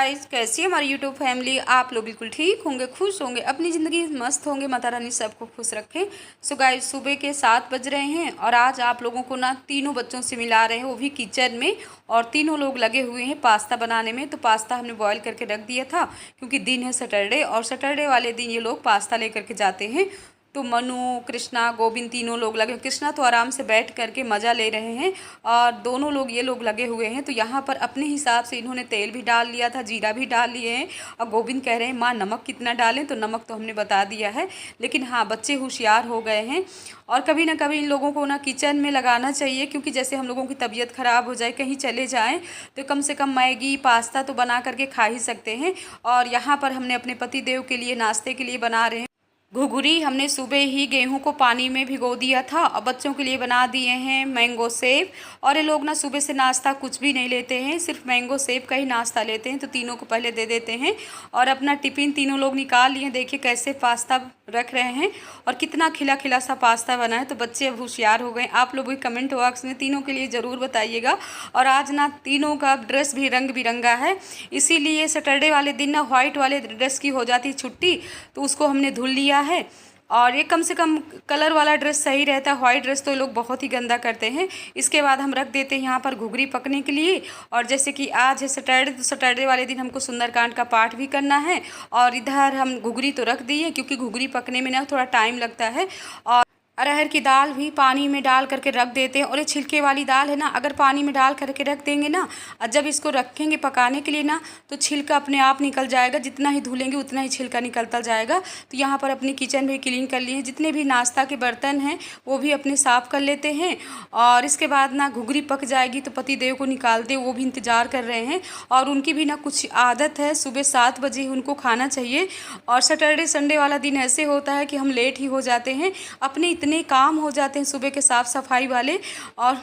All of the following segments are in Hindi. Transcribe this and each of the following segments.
गाइस, कैसी है हमारी यूट्यूब फैमिली। आप लोग बिल्कुल ठीक होंगे, खुश होंगे, अपनी ज़िंदगी मस्त होंगे। माता रानी सबको खुश रखें। सो गाइस, सुबह के 7 बज रहे हैं और आज आप लोगों को ना तीनों बच्चों से मिला रहे हैं, वो भी किचन में। और तीनों लोग लगे हुए हैं पास्ता बनाने में। तो पास्ता हमने बॉईल करके रख दिया था क्योंकि दिन है सैटरडे, और सैटरडे वाले दिन ये लोग पास्ता लेकर के जाते हैं। तो मनु, कृष्णा, गोविंद तीनों लोग लगे। कृष्णा तो आराम से बैठ करके मज़ा ले रहे हैं और दोनों लोग ये लोग लगे हुए हैं। तो यहाँ पर अपने हिसाब से इन्होंने तेल भी डाल लिया था, जीरा भी डाल लिए हैं। और गोविंद कह रहे हैं माँ नमक कितना डालें, तो नमक तो हमने बता दिया है। लेकिन हाँ, बच्चे होशियार हो गए हैं और कभी ना कभी इन लोगों को ना किचन में लगाना चाहिए, क्योंकि जैसे हम लोगों की तबीयत ख़राब हो जाए, कहीं चले जाएँ, तो कम से कम मैगी पास्ता तो बना करके खा ही सकते हैं। और यहाँ पर हमने अपने पति देव के लिए नाश्ते के लिए बना रहे हैं घुघरी। हमने सुबह ही गेहूं को पानी में भिगो दिया था और बच्चों के लिए बना दिए हैं मैंगो सेब। और ये लोग ना सुबह से नाश्ता कुछ भी नहीं लेते हैं, सिर्फ मैंगो सेब का ही नाश्ता लेते हैं। तो तीनों को पहले दे देते हैं और अपना टिफ़िन तीनों लोग निकाल लिए। देखिए कैसे पास्ता रख रहे हैं और कितना खिला खिला सा पास्ता बना है। तो बच्चे अब होशियार हो गए। आप लोग भी कमेंट बॉक्स में तीनों के लिए ज़रूर बताइएगा। और आज ना तीनों का ड्रेस भी रंग बिरंगा है, इसीलिए सैटरडे वाले दिन ना वाइट वाले ड्रेस की हो जाती छुट्टी, तो उसको हमने धुल लिया है। और ये कम से कम कलर वाला ड्रेस सही रहता है, वाइट ड्रेस तो ये लोग बहुत ही गंदा करते हैं। इसके बाद हम रख देते हैं यहाँ पर घुघरी पकने के लिए। और जैसे कि आज है सैटरडे, तो सैटरडे वाले दिन हमको सुंदरकांड का पाठ भी करना है। और इधर हम घुघरी तो रख दिए, क्योंकि घुघरी पकने में ना थोड़ा टाइम लगता है। और अरहर की दाल भी पानी में डाल करके रख देते हैं। और ये छिलके वाली दाल है ना, अगर पानी में डाल करके रख देंगे ना, और जब इसको रखेंगे पकाने के लिए ना, तो छिलका अपने आप निकल जाएगा। जितना ही धुलेंगे उतना ही छिलका निकलता जाएगा। तो यहाँ पर अपनी किचन भी क्लीन कर लिए हैं। जितने भी नाश्ता के बर्तन हैं वो भी अपने साफ़ कर लेते हैं। और इसके बाद ना घुघरी पक जाएगी तो पति देव को निकाल दे, वो भी इंतज़ार कर रहे हैं। और उनकी भी ना कुछ आदत है, सुबह 7 बजे उनको खाना चाहिए। और सैटरडे संडे वाला दिन ऐसे होता है कि हम लेट ही हो जाते हैं, अपने इतने काम हो जाते हैं सुबह के साफ़ सफाई वाले। और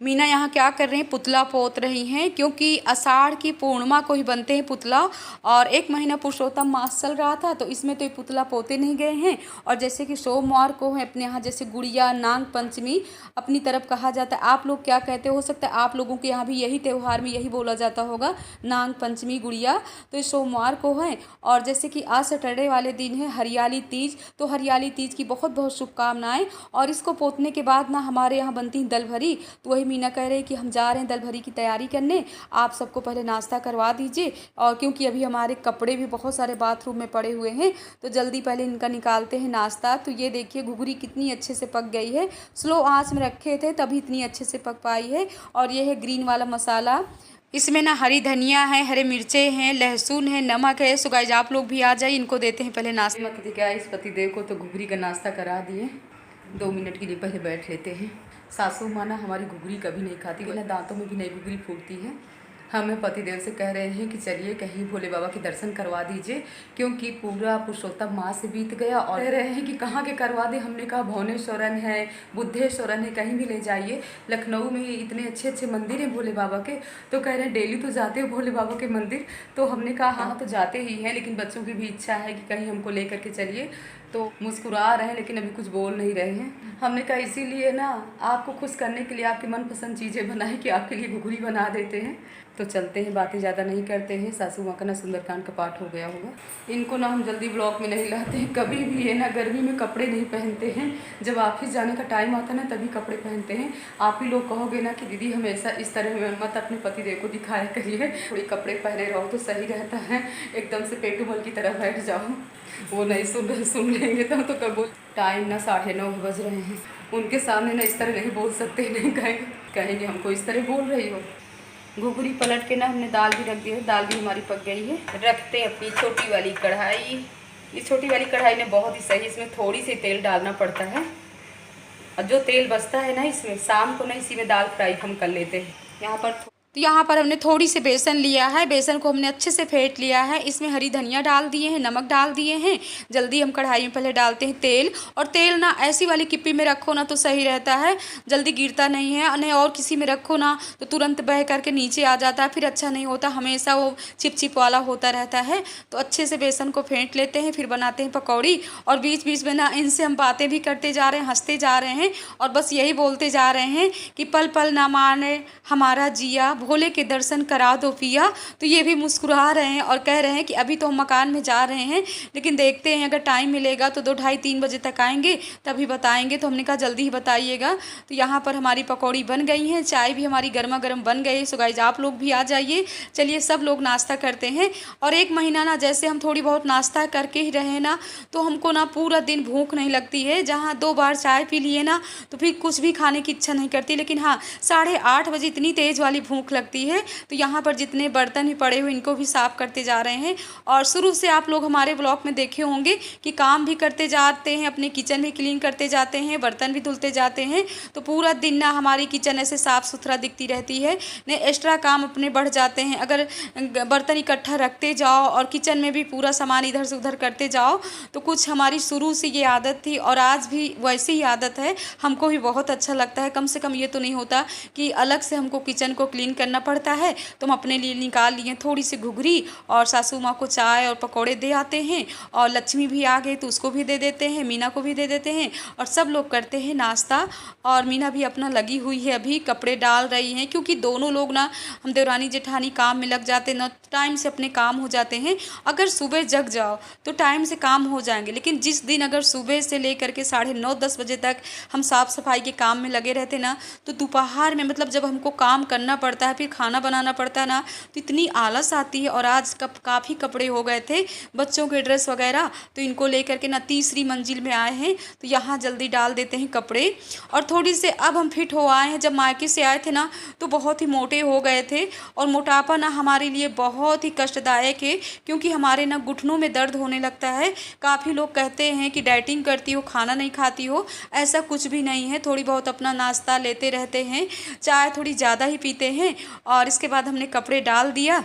मीना यहाँ क्या कर रही हैं, पुतला पोत रही हैं, क्योंकि आषाढ़ की पूर्णिमा को ही बनते हैं पुतला। और 1 महीना पुरुषोत्तम मास चल रहा था, तो इसमें तो ये पुतला पोते नहीं गए हैं। और जैसे कि सोमवार को है अपने यहाँ, जैसे गुड़िया नाग पंचमी अपनी तरफ कहा जाता है। आप लोग क्या कहते हो सकता है आप लोगों के यहाँ भी यही त्यौहार में यही बोला जाता होगा, नाग पंचमी गुड़िया। तो ये सोमवार को है। और जैसे कि आज सैटरडे वाले दिन है हरियाली तीज, तो हरियाली तीज की बहुत बहुत शुभकामनाएँ। और इसको पोतने के बाद ना हमारे यहाँ बनती है दल भरी। तो वही मीना कह रहे कि हम जा रहे हैं दल भरी की तैयारी करने, आप सबको पहले नाश्ता करवा दीजिए। और क्योंकि अभी हमारे कपड़े भी बहुत सारे बाथरूम में पड़े हुए हैं, तो जल्दी पहले इनका निकालते हैं नाश्ता। तो ये देखिए घुघरी कितनी अच्छे से पक गई है। स्लो आंच में रखे थे तभी इतनी अच्छे से पक पाई है। और ये है ग्रीन वाला मसाला, इसमें ना हरी धनिया है, हरे मिर्चे हैं, लहसुन है, नमक है। सो गाइस आप लोग भी आ जाइए, इनको देते हैं पहले नाश्ता। इस पतिदेव को तो घुघरी का नाश्ता करा दिए। 2 मिनट के लिए पहले बैठ लेते हैं। सासू माँ ना हमारी घुघरी कभी नहीं खाती, वरना दांतों में भी नई घुघरी फूटती है। हमें पतिदेव से कह रहे हैं कि चलिए कहीं भोले बाबा के दर्शन करवा दीजिए, क्योंकि पूरा पुरुषोत्तम मास बीत गया। और कह रहे हैं कि कहाँ के करवा दें। हमने कहा भुवनेश्वरन है, बुद्धेश्वरन है, कहीं भी ले जाइए। लखनऊ में इतने अच्छे अच्छे मंदिर हैं भोले बाबा के। तो कह रहे हैं डेली तो जाते हो भोले बाबा के मंदिर। तो हमने कहा हाँ तो जाते ही हैं, लेकिन बच्चों की भी इच्छा है कि कहीं हमको ले करके चलिए। तो मुस्कुरा रहे हैं लेकिन अभी कुछ बोल नहीं रहे हैं। हमने कहा इसीलिए ना आपको खुश करने के लिए आपकी मनपसंद चीज़ें बनाई कि आपके लिए घुघरी बना देते हैं। तो चलते हैं, बातें ज़्यादा नहीं करते हैं। सासू माँ का ना सुंदरकांड का पाठ हो गया होगा। इनको ना हम जल्दी ब्लॉक में नहीं लाते हैं, कभी भी है ना गर्मी में कपड़े नहीं पहनते हैं। जब ऑफिस जाने का टाइम आता है ना तभी कपड़े पहनते हैं। आप ही लोग कहोगे ना कि दीदी हमेशा इस तरह मत अपने पतिदेव को दिखाया करिए, थोड़ी कपड़े पहने रहो तो सही रहता है। एकदम से पेटूमल की तरह बैठ जाओ, वो नहीं सुन लेंगे तो कब। टाइम ना 9:30 बज रहे हैं। उनके सामने ना इस तरह नहीं बोल सकते, नहीं कहेंगे हमको इस तरह बोल रही हो। घुघरी पलट के ना हमने दाल भी रख दी है, दाल भी हमारी पक गई है। रखते हैं अपनी छोटी वाली कढ़ाई। इस छोटी वाली कढ़ाई ने बहुत ही सही, इसमें थोड़ी सी तेल डालना पड़ता है। और जो तेल बचता है ना इसमें, शाम को ना इसी में दाल फ्राई हम कर लेते हैं। यहाँ पर हमने थोड़ी सी बेसन लिया है, बेसन को हमने अच्छे से फेंट लिया है। इसमें हरी धनिया डाल दिए हैं, नमक डाल दिए हैं। जल्दी हम कढ़ाई में पहले डालते हैं तेल। और तेल ना ऐसी वाली किप्पी में रखो ना तो सही रहता है, जल्दी गिरता नहीं है। नहीं और किसी में रखो ना तो तुरंत बह करके नीचे आ जाता है, फिर अच्छा नहीं होता, हमेशा वो चिप वाला होता रहता है। तो अच्छे से बेसन को फेंट लेते हैं, फिर बनाते हैं पकौड़ी। और बीच बीच में ना इनसे हम बातें भी करते जा रहे हैं, हंसते जा रहे हैं और बस यही बोलते जा रहे हैं कि पल पल ना माने हमारा जिया भोले के दर्शन करा दो पिया। तो ये भी मुस्कुरा रहे हैं और कह रहे हैं कि अभी तो हम मकान में जा रहे हैं, लेकिन देखते हैं अगर टाइम मिलेगा तो 2 ढाई 3 बजे तक आएंगे, तभी बताएंगे। तो हमने कहा जल्दी ही बताइएगा। तो यहाँ पर हमारी पकौड़ी बन गई हैं, चाय भी हमारी गर्मा गर्म बन गई। सो गाइज आप लोग भी आ जाइए। चलिए सब लोग नाश्ता करते हैं। और 1 महीना ना जैसे हम थोड़ी बहुत नाश्ता करके ही रहे ना, तो हमको ना पूरा दिन भूख नहीं लगती है। जहाँ 2 बार चाय पी लिए ना तो फिर कुछ भी खाने की इच्छा नहीं करती। लेकिन हाँ 8:30 बजे इतनी तेज़ वाली भूख लगती है। तो यहाँ पर जितने बर्तन भी पड़े हुए इनको भी साफ़ करते जा रहे हैं। और शुरू से आप लोग हमारे ब्लॉग में देखे होंगे कि काम भी करते जाते हैं, अपने किचन भी क्लीन करते जाते हैं, बर्तन भी धुलते जाते हैं। तो पूरा दिन ना हमारी किचन ऐसे साफ़ सुथरा दिखती रहती है। ने एक्स्ट्रा काम अपने बढ़ जाते हैं। अगर बर्तन इकट्ठा रखते जाओ और किचन में भी पूरा सामान इधर से उधर करते जाओ, तो कुछ हमारी शुरू से ये आदत थी और आज भी वैसी ही आदत है। हमको भी बहुत अच्छा लगता है। कम से कम ये तो नहीं होता कि अलग से हमको किचन को क्लीन करना पड़ता है। तो हम अपने लिए निकाल लिए थोड़ी सी घुघरी और सासू माँ को चाय और पकौड़े दे आते हैं। और लक्ष्मी भी आ गई तो उसको भी दे देते हैं, मीना को भी दे देते हैं और सब लोग करते हैं नाश्ता। और मीना भी अपना लगी हुई है, अभी कपड़े डाल रही हैं, क्योंकि दोनों लोग ना हम देवरानी जेठानी काम में लग जाते ना, टाइम से अपने काम हो जाते हैं। अगर सुबह जग जाओ तो टाइम से काम हो जाएंगे, लेकिन जिस दिन अगर सुबह से लेकर के 9:30-10 बजे तक हम साफ़ सफाई के काम में लगे रहते ना, तो दोपहर में मतलब जब हमको काम करना पड़ता है, फिर खाना बनाना पड़ता है ना, तो इतनी आलस आती है। और आज काफ़ी कपड़े हो गए थे बच्चों के ड्रेस वगैरह, तो इनको लेकर के ना तीसरी मंजिल में आए हैं। तो यहाँ जल्दी डाल देते हैं कपड़े। और थोड़ी से अब हम फिट हो आए हैं। जब मायके से आए थे ना तो बहुत ही मोटे हो गए थे। और मोटापा ना हमारे लिए बहुत ही कष्टदायक है, क्योंकि हमारे ना घुटनों में दर्द होने लगता है। काफ़ी लोग कहते हैं कि डाइटिंग करती हो, खाना नहीं खाती हो। ऐसा कुछ भी नहीं है। थोड़ी बहुत अपना नाश्ता लेते रहते हैं, चाय थोड़ी ज़्यादा ही पीते हैं। और इसके बाद हमने कपड़े डाल दिया।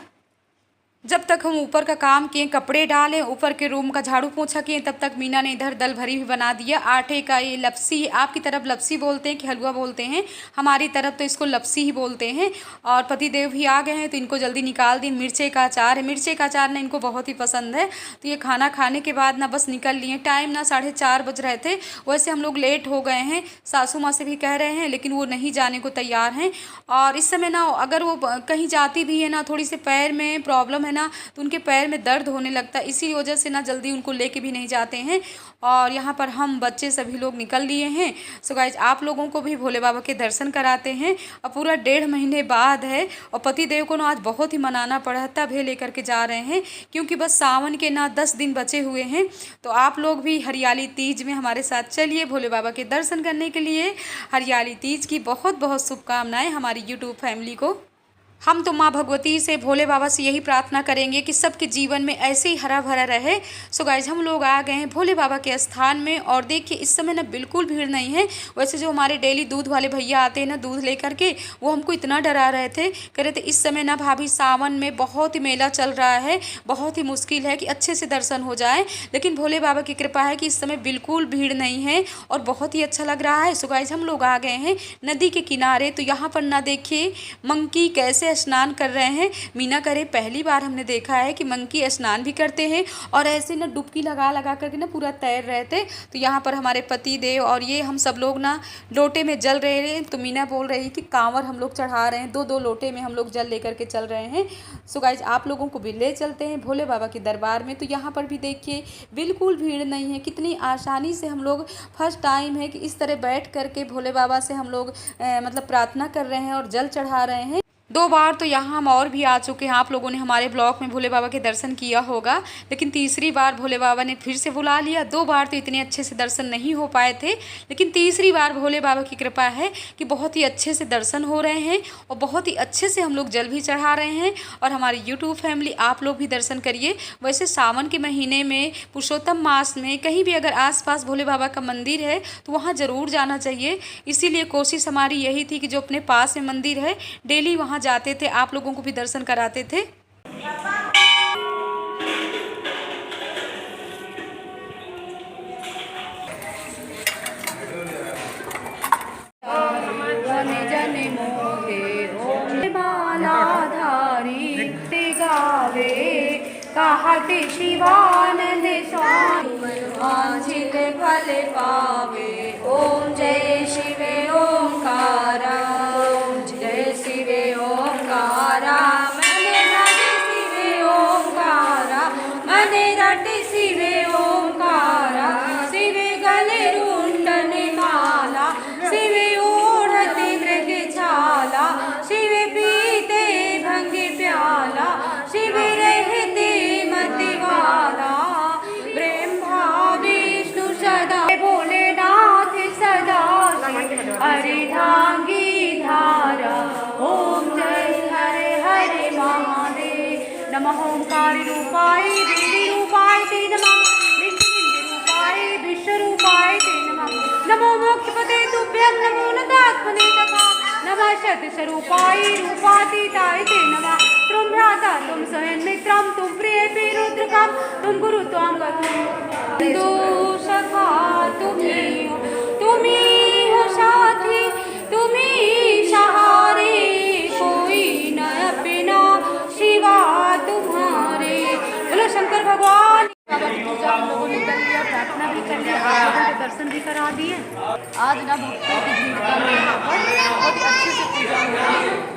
जब तक हम ऊपर का काम किए, कपड़े डालें, ऊपर के रूम का झाड़ू पोछा किए, तब तक मीना ने इधर दल भरी भी बना दिया। आटे का ये लपसी, आपकी तरफ लपसी बोलते हैं कि हलवा बोलते हैं, हमारी तरफ तो इसको लपसी ही बोलते हैं। और पतिदेव भी आ गए हैं तो इनको जल्दी निकाल दी। मिर्चे का अचार है, मिर्चे का अचार ना इनको बहुत ही पसंद है। तो ये खाना खाने के बाद ना बस निकल लिए। टाइम ना 4:30 बज रहे थे। वैसे हम लोग लेट हो गए हैं, सासू माँ से भी कह रहे हैं, लेकिन वो नहीं जाने को तैयार हैं। और इस समय ना अगर वो कहीं जाती भी है ना, थोड़ी से पैर में प्रॉब्लम है ना, तो उनके पैर में दर्द होने लगता है। इसी वजह से ना जल्दी उनको लेके भी नहीं जाते हैं। और यहाँ पर हम बच्चे सभी लोग निकल लिए हैं। सो गाइज आप लोगों को भी भोले बाबा के दर्शन कराते हैं। और पूरा 1.5 महीने बाद है। और पति देव को ना आज बहुत ही मनाना पड़ा, तब है लेकर के जा रहे हैं, क्योंकि बस सावन के ना 10 दिन बचे हुए हैं। तो आप लोग भी हरियाली तीज में हमारे साथ चलिए भोले बाबा के दर्शन करने के लिए। हरियाली तीज की बहुत बहुत शुभकामनाएं हमारी यूट्यूब फैमिली को। हम तो माँ भगवती से, भोले बाबा से यही प्रार्थना करेंगे कि सबके जीवन में ऐसे ही हरा भरा रहे। सो गाइज हम लोग आ गए हैं भोले बाबा के स्थान में। और देखिए इस समय ना बिल्कुल भीड़ नहीं है। वैसे जो हमारे डेली दूध वाले भैया आते हैं ना दूध लेकर के, वो हमको इतना डरा रहे थे, कह रहे थे इस समय ना भाभी सावन में बहुत ही मेला चल रहा है, बहुत ही मुश्किल है कि अच्छे से दर्शन हो जाए। लेकिन भोले बाबा की कृपा है कि इस समय बिल्कुल भीड़ नहीं है और बहुत ही अच्छा लग रहा है। सो गाइज हम लोग आ गए हैं नदी के किनारे। तो यहाँ पर ना देखिए मंकी कैसे स्नान कर रहे हैं। मीना करे पहली बार हमने देखा है कि मंकी स्नान भी करते हैं और ऐसे ना डुबकी लगा लगा करके ना पूरा तैर रहे थे। तो यहाँ पर हमारे पति देव और ये हम सब लोग ना लोटे में जल रहे हैं। तो मीना बोल रही कि कांवर हम लोग चढ़ा रहे हैं, 2-2 लोटे में हम लोग जल लेकर के चल रहे हैं। सो गाइज आप लोगों को भी ले चलते हैं भोले बाबा के दरबार में। तो यहाँ पर भी देखिए बिल्कुल भीड़ नहीं है। कितनी आसानी से हम लोग, फर्स्ट टाइम है कि इस तरह बैठ करके भोले बाबा से हम लोग मतलब प्रार्थना कर रहे हैं और जल चढ़ा रहे हैं। 2 बार तो यहाँ हम और भी आ चुके हैं। आप लोगों ने हमारे ब्लॉग में भोले बाबा के दर्शन किया होगा, लेकिन तीसरी बार भोले बाबा ने फिर से बुला लिया। 2 बार तो इतने अच्छे से दर्शन नहीं हो पाए थे, लेकिन तीसरी बार भोले बाबा की कृपा है कि बहुत ही अच्छे से दर्शन हो रहे हैं और बहुत ही अच्छे से हम लोग जल भी चढ़ा रहे हैं। और हमारी यूट्यूब फैमिली आप लोग भी दर्शन करिए। वैसे सावन के महीने में, पुरुषोत्तम मास में कहीं भी अगर आसपास भोले बाबा का मंदिर है तो वहाँ ज़रूर जाना चाहिए। इसीलिए कोशिश हमारी यही थी कि जो अपने पास में मंदिर है डेली वहाँ जाते थे, आप लोगों को भी दर्शन कराते थे। जन मोहे ओम बालाधारी गावे कहते शिवानंद स्वामी फल पावे। ओम जय शिव ओंकार, जय शिव ओंकार। रूपाय वेदिरूपाय ते नमः लिङ्गलिङ्गरूपाय विश्वरूपाय ते नमः नमो मोक्षपते तुभ्यं नमो नतात्मने तथा नमः शतस्वरूपाय रूपातीताय ते नमः त्वं भ्राता त्वं स्वयंमित्रं त्वं प्रियेऽपि रुद्रकं त्वं गुरु त्वां गतु दो सखा तुम्ही हो साथी तुम्ही सहारे कोई न अपना शिवा तुम्हारे। बोलो शंकर भगवान। बाबा की पूजा हम लोगों ने कर लिया, प्रार्थना भी कर लिया, आप लोगों के दर्शन भी करा दिए। आज ना भक्तों की भीड़ का यहाँ पर बहुत अच्छे से पूजा हुई।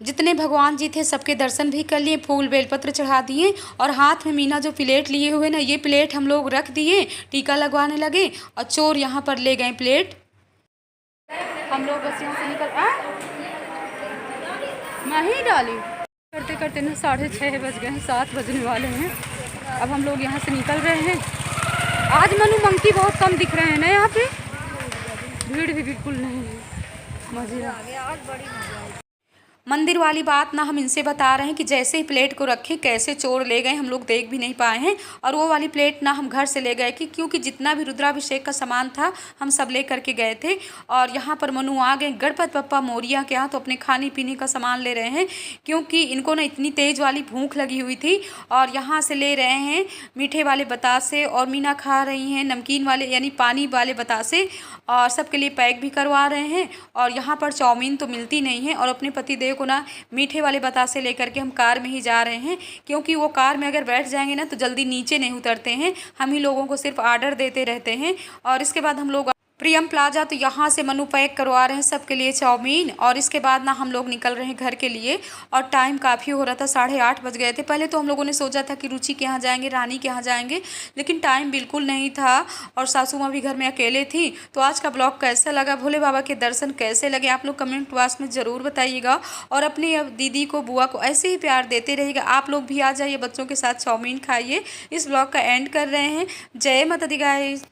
जितने भगवान जी थे सबके दर्शन भी कर लिए, फूल बेलपत्र चढ़ा दिए और हाथ में मीना जो प्लेट लिए हुए ना, ये प्लेट हम लोग रख दिए, टीका लगवाने लगे और चोर यहाँ पर ले गए प्लेट। हम लोग बस यहाँ से निकल नहीं डाली करते करते ना 6:30 बज गए हैं, 7 बजने वाले हैं। अब हम लोग यहाँ से निकल रहे हैं। आज मनु मंकी बहुत कम दिख रहे हैं ना, यहाँ पे भीड़ भी बिल्कुल नहीं है। मजे आ गया आज, बड़ी मजा आई। मंदिर वाली बात ना हम इनसे बता रहे हैं कि जैसे ही प्लेट को रखे कैसे चोर ले गए, हम लोग देख भी नहीं पाए हैं। और वो वाली प्लेट ना हम घर से ले गए कि क्योंकि जितना भी रुद्राभिषेक का सामान था हम सब ले करके गए थे। और यहाँ पर मनु आ गए गणपत बप्पा मोरिया के यहाँ, तो अपने खाने पीने का सामान ले रहे हैं क्योंकि इनको ना इतनी तेज़ वाली भूख लगी हुई थी। और यहाँ से ले रहे हैं मीठे वाले बतासे और मीना खा रही हैं नमकीन वाले यानी पानी वाले बतासे और सबके लिए पैक भी करवा रहे हैं। और यहाँ पर चाउमीन तो मिलती नहीं है और अपने पतिदेव को ना मीठे वाले बतासे लेकर के हम कार में ही जा रहे हैं क्योंकि वो कार में अगर बैठ जाएंगे ना तो जल्दी नीचे नहीं उतरते हैं। हम ही लोगों को सिर्फ ऑर्डर देते रहते हैं। और इसके बाद हम लोग प्रियम प्लाजा, तो यहाँ से मनु पैक करवा रहे हैं सबके लिए चाउमीन। और इसके बाद ना हम लोग निकल रहे हैं घर के लिए और टाइम काफ़ी हो रहा था, 8:30 बज गए थे। पहले तो हम लोगों ने सोचा था कि रुचि के यहाँ जाएंगे, रानी के यहाँ जाएंगे, लेकिन टाइम बिल्कुल नहीं था और सासू माँ भी घर में अकेले थी। तो आज का ब्लॉग कैसा लगा, भोले बाबा के दर्शन कैसे लगे, आप लोग कमेंट बॉक्स में ज़रूर बताइएगा। और अपनी दीदी को बुआ को ऐसे ही प्यार देते रहिएगा। आप लोग भी आ जाइए, बच्चों के साथ चाउमीन खाइए। इस ब्लॉग का एंड कर रहे हैं। जय माता दी गाइस।